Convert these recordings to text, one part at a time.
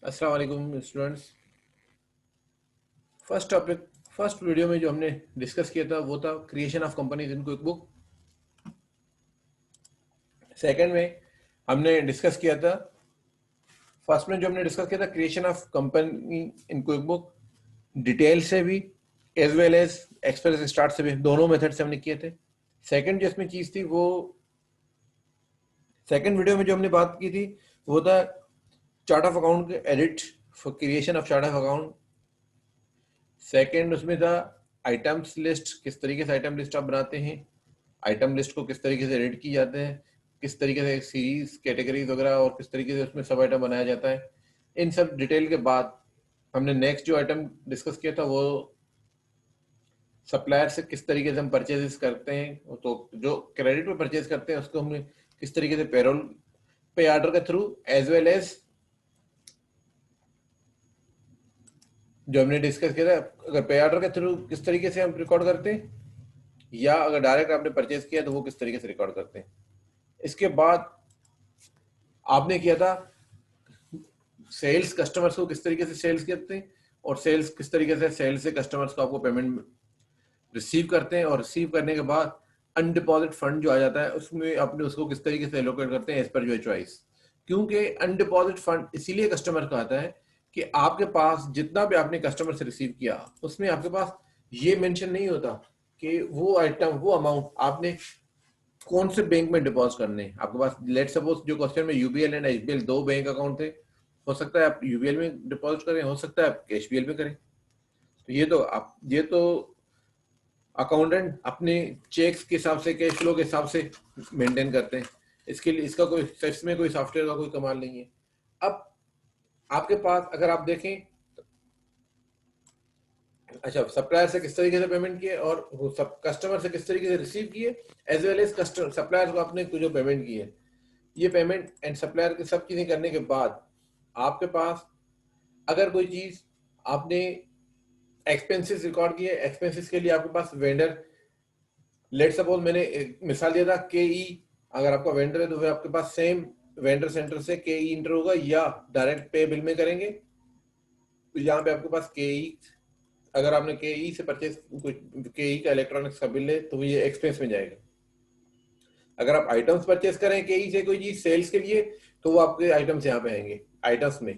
अस्सलाम वालेकुम students. First topic, first video में जो हमने डिस्कस किया था वो था creation of companies in Quick book. Second में हमने डिस्कस किया था, फर्स्ट में जो हमने डिस्कस किया था creation of company in Quick Book detail से भी as well as Express Start से भी, दोनों मेथड से हमने किए थे। सेकंड जो इसमें चीज़ थी वो, सेकंड वीडियो में जो हमने बात की थी वो था चार्ट ऑफ अकाउंट के edit for creation of chart of account. Second उसमें था आइटम्स लिस्ट, किस तरीके से आइटम लिस्ट आप बनाते हैं, आइटम लिस्ट को किस तरीके से एडिट की जाते हैं, किस तरीके से सीरीज कैटेगरीज वगैरह और किस तरीके से उसमें सब आइटम बनाया जाता है। इन सब डिटेल के बाद हमने नेक्स्ट जो आइटम डिस्कस किया था वो सप्लायर से किस तरीके से हम परचेजेस करते हैं, तो जो क्रेडिट पे परचेज करते हैं उसको हम किस तरीके से पेरोल पे ऑर्डर के थ्रू, एज वेल एज जो हमने डिस्कस किया था अगर पे ऑर्डर के थ्रू किस तरीके से हम रिकॉर्ड करते हैं, या अगर डायरेक्ट आपने परचेज किया तो वो किस तरीके से रिकॉर्ड करते हैं। इसके बाद आपने किया था सेल्स, कस्टमर्स को किस तरीके से सेल्स करते हैं और सेल्स किस तरीके से सेल्स से कस्टमर्स को आपको पेमेंट रिसीव करते हैं, और रिसीव करने के बाद अनडिपॉजिट फंड जो आ जाता है उसमें आपने उसको किस तरीके से एलोकेट करते हैं एज पर योर चॉइस। क्योंकि अनडिपॉजिट फंड इसीलिए कस्टमर का आता है कि आपके पास जितना भी आपने कस्टमर से रिसीव किया उसमें आपके पास ये मेंशन नहीं होता कि वो आइटम, वो अमाउंट आपने कौन से बैंक में डिपॉजिट करने हैं। आपके पास लेट सपोज जो क्वेश्चन में यूबीएल एंड एचबीएल दो बैंक अकाउंट थे, हो सकता है आप यूबीएल में डिपॉजिट करें, हो सकता है आप एचबीएल में करें। तो ये तो अकाउंटेंट अपने चेक्स के हिसाब से, कैश फ्लो के हिसाब से मेंटेन करते हैं। इसके लिए इसका कोई, इसमें कोई सॉफ्टवेयर का कोई कमाल नहीं है। अब आपके पास अगर आप देखें, अच्छा सप्लायर से किस तरीके से पेमेंट किए और वो सब कस्टमर से किस तरीके से रिसीव किए, as well as customer supplier को आपने जो पेमेंट की है, ये पेमेंट एंड सप्लायर की सब चीजें करने के बाद आपके पास अगर कोई चीज आपने एक्सपेंसेस रिकॉर्ड किए, एक्सपेंसेस के लिए आपके पास वेंडर, लेट सपोज मैंने एक मिसाल दिया था के ई, अगर आपका वेंडर है तो फिर आपके पास सेम वेंडर सेंटर से के ई इंटर होगा या डायरेक्ट पे बिल में करेंगे। तो यहाँ पे आपके पास के ई, अगर आपने के ई से परचेज, के ई का इलेक्ट्रॉनिक्स का बिल है तो ये एक्सपेंस में जाएगा। अगर आप आइटम्स परचेज करें के ई से कोई चीज सेल्स के लिए तो वो आपके आइटम्स यहाँ पे आएंगे आइटम्स में।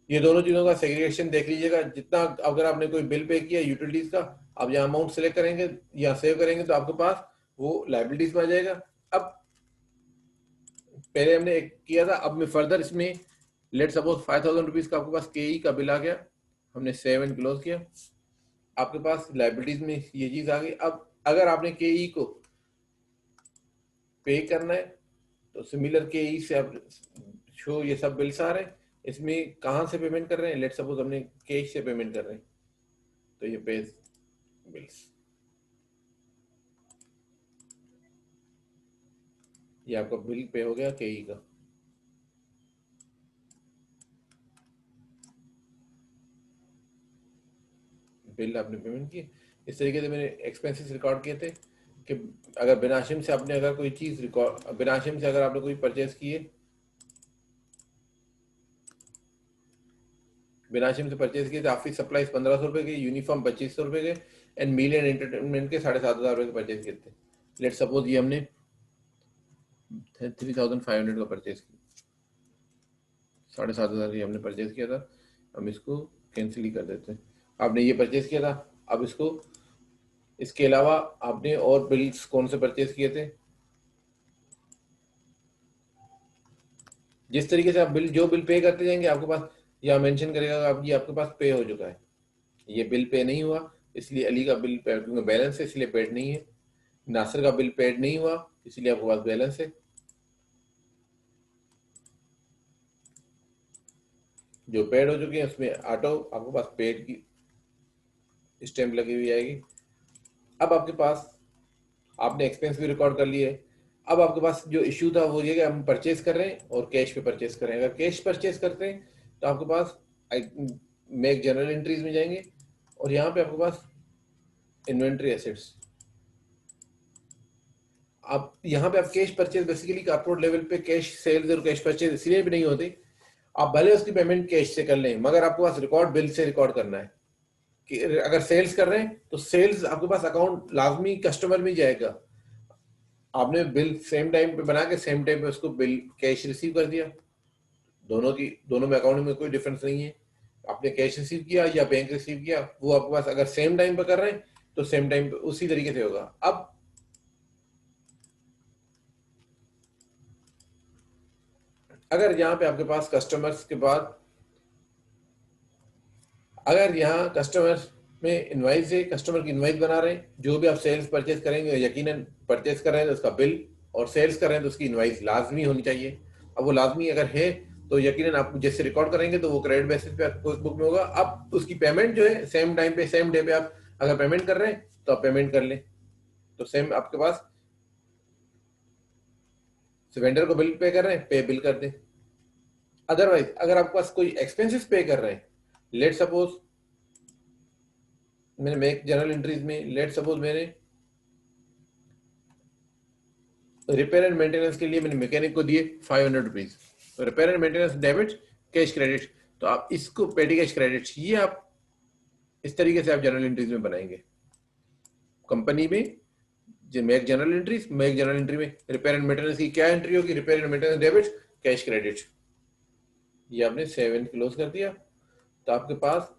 ये दोनों चीजों का सेग्रीगेशन देख लीजिएगा। जितना अगर आपने कोई बिल पे किया यूटिलिटीज का, आप यहाँ अमाउंट सेलेक्ट करेंगे या सेव करेंगे तो आपके पास वो लाइबिलिटीज में आ जाएगा। अब पहले हमने एक किया था, अब मैं फर्दर इसमें लेट सपोज 5000 रुपीज का आपके पास के ई का बिल आ गया, हमने सेव एंड क्लोज किया, आपके पास लाइबिलिटीज में ये चीज आ गई। अब अगर आपने के ई को पे करना है तो सिमिलर के ई से आप शो, ये सब बिल्स आ रहे हैं, इसमें कहाँ से पेमेंट कर रहे हैं, लेट सपोज हमने कैश से पेमेंट कर रहे हैं तो ये पे बिल्स, ये आपका बिल पे हो गया के ई का। बिल आपने पेमेंट की। इस तरीके से मैंने एक्सपेंसेस रिकॉर्ड किए थे कि अगर बिनाशिम से आपने अगर कोई चीज रिकॉर्ड, बिनाशिम से अगर आपने कोई परचेज किए, बिनाशिम से परचेज किए तो ऑफिस सप्लाईज 1500 रुपए के, यूनिफॉर्म 2500 रुपए के, एंड मील एंड एंटरटेनमेंट के 7500 रुपए के परचेज किए थे। लेट सपोज ये हमने 3500 का परचेज किया, 7500 हमने परचेज किया था, हम इसको कैंसिल ही कर देते हैं। आपने ये परचेज किया था, अब इसको, इसके अलावा आपने और बिल्स कौन से परचेज किए थे, जिस तरीके से आप बिल, जो बिल पे करते जाएंगे आपके पास यहाँ मेंशन करेगा आप ये आपके पास पे हो चुका है। ये बिल पे नहीं हुआ इसलिए अली का बिल क्योंकि बैलेंस है इसलिए पेड नहीं है, नासिर का बिल पेड नहीं हुआ इसलिए आपके पास बैलेंस है। जो पेड हो चुके हैं उसमें ऑटो आपके पास पेड की स्टैंप लगी हुई आएगी। अब आपके पास, आपने एक्सपेंस भी रिकॉर्ड कर लिए। अब आपके पास जो इश्यू था वो ये कि हम परचेज कर रहे हैं और कैश पे परचेज कर रहे हैं। अगर कैश परचेज करते हैं तो आपके पास मेक जनरल एंट्रीज में जाएंगे और यहाँ पे आपके पास इन्वेंट्री एसेट्स, आप यहाँ पे आप cash purchase, basically corporate level पे कैश सेल्स और कैश परचेज इसलिए भी नहीं होते, आप भले उसकी पेमेंट कैश से कर लें, मगर आपके पास रिकॉर्ड बिल से रिकॉर्ड करना है कि अगर सेल्स कर रहे हैं तो सेल्स आपके पास अकाउंट लाजमी कस्टमर में जाएगा। आपने बिल सेम टाइम पे बना के सेम टाइम पे उसको बिल कैश रिसीव कर दिया, दोनों में अकाउंट में कोई डिफरेंस नहीं है। आपने कैश रिसीव किया या बैंक रिसीव किया, वो आपके पास अगर सेम टाइम पे कर रहे हैं तो सेम टाइम पे उसी तरीके से होगा। अब अगर यहाँ पे आपके पास कस्टमर्स के बाद, अगर यहाँ कस्टमर में इनवाइस है, कस्टमर की इनवाइस बना रहे हैं, जो भी आप सेल्स परचेज करेंगे यकीनन परचेज कर रहे हैं तो उसका बिल, और सेल्स कर रहे हैं तो उसकी इनवाइस लाजमी होनी चाहिए। अब वो लाजमी अगर है तो यकीनन आप जैसे रिकॉर्ड करेंगे तो वो क्रेडिट बेसिस पे आपको बुक में होगा। अब उसकी पेमेंट जो है सेम टाइम पे सेम डे पे आप अगर पेमेंट कर रहे हैं तो आप पेमेंट कर लें, तो सेम आपके पास वेंडर को बिल पे कर रहे हैं, पे बिल कर दें। अदरवाइज अगर आपके पास कोई एक्सपेंसेस पे कर रहे हैं, लेट सपोज मैंने मेक जनरल एंट्रीज में लेट सपोज मैंने रिपेयर एंड मेंटेनेंस के लिए मैंने मैकेनिक को दिए 500 रुपीज, तो repair and maintenance debit, cash credit, तो आप इसको पेटी कैश क्रेडिट, ये आप इस तरीके से आप जनरल एंट्रीज में बनाएंगे। कंपनी में जो मेक जनरल एंट्री में रिपेयर एंड मेंटेनेंस की क्या एंट्री होगी, repair and maintenance debit, cash credit, ये आपने 7 क्लोज कर दिया। तो आपके पास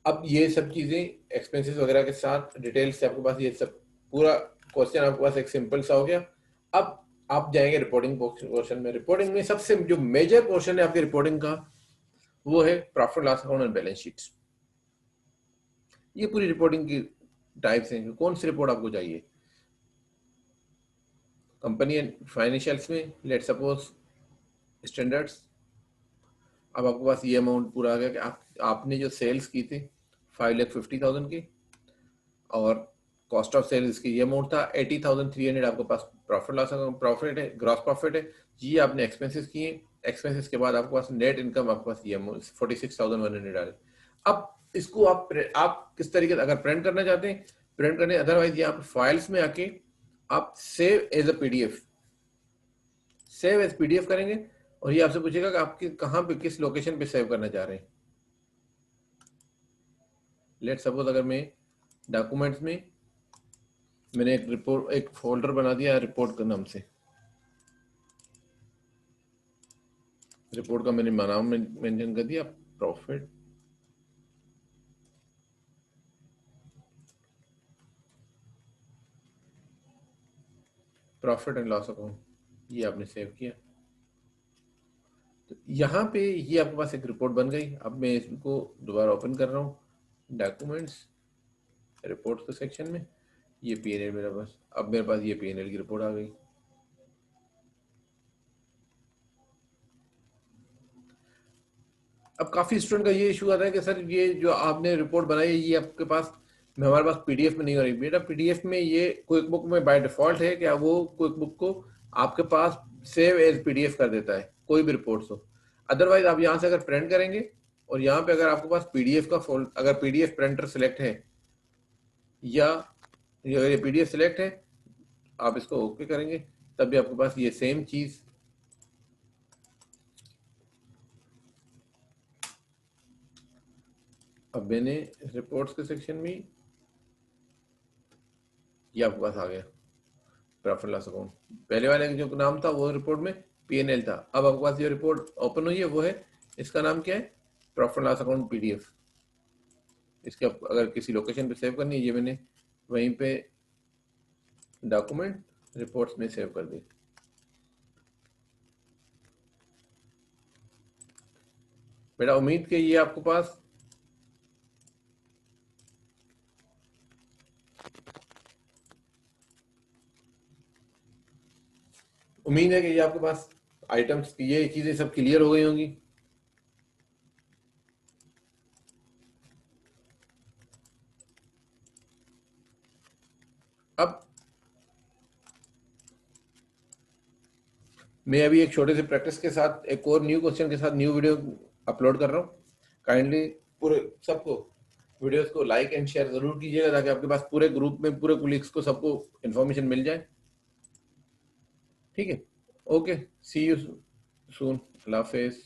अब ये सब चीजें एक्सपेंसेस वगैरह के साथ डिटेल से आपके पास ये सब पूरा क्वेश्चन आपके पास एक सिंपल सा हो गया। अब आप जाएंगे रिपोर्टिंग पोर्शन में। रिपोर्टिंग में सबसे जो मेजर पोर्शन है आपकी रिपोर्टिंग का, वो है profit loss account and balance sheet. ये पूरी रिपोर्टिंग की टाइप्स हैं। कौन सी रिपोर्ट आपको चाहिए? कंपनी एंड फाइनेंशियल्स में लेट सपोज स्टैंडर्ड्स, अब आपके पास ये अमाउंट पूरा आ गया कि आपने जो सेल्स की थी 5,50,000 की, और कॉस्ट ऑफ सेल्स इसकी ये अमाउंट था 80,300, आपके पास प्रॉफिट लॉस प्रॉफिट है, ग्रॉस प्रॉफिट है, ये आपने एक्सपेंसेस किए। एक्सपेंसेस के बाद आपके पास नेट इनकम आपके पास ये अमाउंट 46,100 डाले। अब इसको आप किस तरीके से अगर प्रिंट करना चाहते हैं प्रिंट करने, अदरवाइज यहाँ पे फाइल्स में आके आप save as a PDF, save as PDF करेंगे, और ये आपसे पूछेगा कि आपके कहाँ पे किस लोकेशन पे सेव करना चाह रहे हैं। लेट सपोज अगर मैं डॉक्यूमेंट्स में मैंने एक फोल्डर बना दिया रिपोर्ट के नाम से, रिपोर्ट का मैंने नाम मेंशन कर दिया profit profit and loss account, ये आपने सेव किया। तो यहाँ पे ये आपके पास एक रिपोर्ट बन गई। अब मैं इसको दोबारा ओपन कर रहा हूँ डॉक्यूमेंट्स रिपोर्ट के सेक्शन में, ये पीएनएल मेरे पास, अब मेरे पास ये पीएनएल की रिपोर्ट आ गई। अब काफी स्टूडेंट का ये इशू आता है कि सर ये जो आपने रिपोर्ट बनाई है ये आपके पास हमारे पास पीडीएफ में नहीं हो रही। बेटा पीडीएफ में ये क्विक बुक में बाय डिफॉल्ट है क्या, वो क्विक बुक को आपके पास सेव एज पीडीएफ कर देता है कोई भी रिपोर्ट्स हो। अदरवाइज आप यहाँ से अगर प्रिंट करेंगे और यहाँ पे अगर आपके पास पीडीएफ का फोल्ड, अगर पीडीएफ प्रिंटर सिलेक्ट है या अगर ये पीडीएफ सिलेक्ट है, आप इसको ओके करेंगे तब भी आपके पास ये सेम चीज, अब मैंने रिपोर्ट्स के सेक्शन में ये आपके पास आ गया प्रॉफिट लॉस अकाउंट। पहले वाले जो नाम था वो रिपोर्ट में पीएनएल था, अब आपके पास जो रिपोर्ट ओपन हुई है वो है, इसका नाम क्या है, प्रॉफिट लॉस अकाउंट पीडीएफ। इसके अगर किसी लोकेशन पे सेव करनी है, ये मैंने वहीं पे डॉक्यूमेंट रिपोर्ट्स में सेव कर दी। बेटा उम्मीद के ये आपके पास उम्मीद है कि ये आपके पास आइटम्स की ये चीजें सब क्लियर हो गई होंगी। अब मैं अभी एक छोटे से प्रैक्टिस के साथ एक और न्यू क्वेश्चन के साथ न्यू वीडियो अपलोड कर रहा हूँ। काइंडली पूरे सबको वीडियोस को लाइक एंड शेयर जरूर कीजिएगा ताकि आपके पास पूरे ग्रुप में पूरे कुलीग्स को सबको इन्फॉर्मेशन मिल जाए। ठीक है, okay, C you soon, Allah Hafiz.